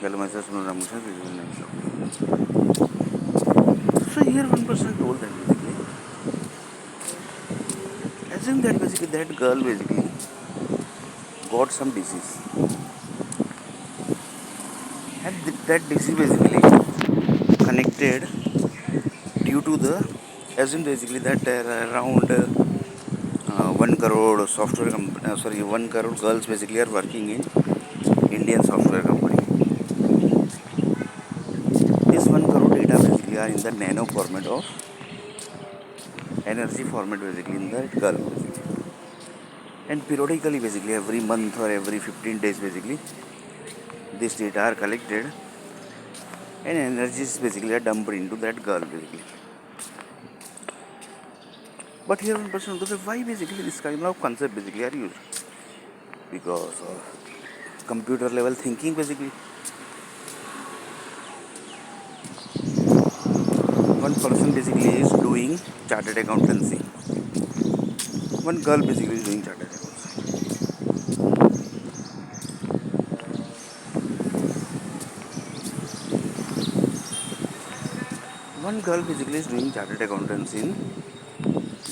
Galvanize motion visual names. So here one person told that basically, assume that basically that girl basically got some disease, and that disease basically connected due to the, assume basically that around 1 crore software sorry, 1 crore girls basically are working in Indian software company. This 1 crore data basically are in the nano format of energy format basically in the girl basically. And periodically basically every month or every 15 days basically this data are collected and energies basically are dumped into that girl basically. But here one person will say why basically this kind of concept basically are used, because of computer level thinking basically. One person basically is doing chartered accountancy, one girl basically is doing chartered accountancy. One girl basically is doing chartered accountancy in,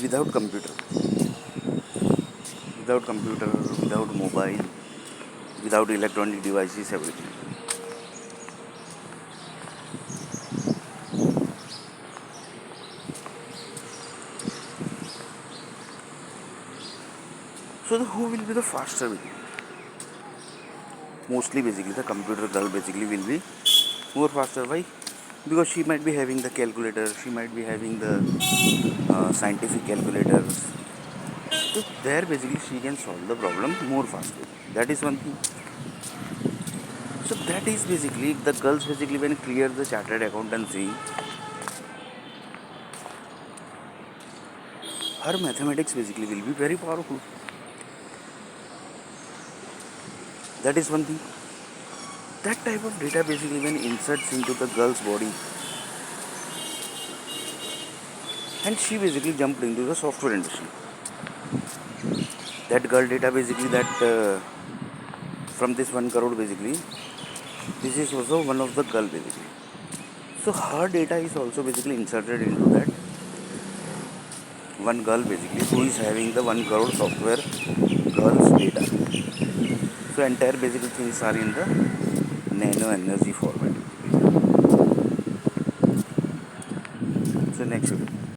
without computer, without mobile, without electronic devices, everything. So who will be the faster? Mostly basically the computer girl basically will be more faster. Why? Because she might be having the calculator, she might be having the scientific calculators. So there basically she can solve the problem more faster. That is one thing. So that is basically the girls basically when clear the chartered accountancy, her mathematics basically will be very powerful. That is one thing. That type of data basically when inserts into the girl's body, and she basically jumped into the software industry. That girl data basically that from this 1 crore basically, this is also one of the girl basically. So her data is also basically inserted into that one girl basically who is having the 1 crore software girl's data. So entire basically things are in the nano energy format.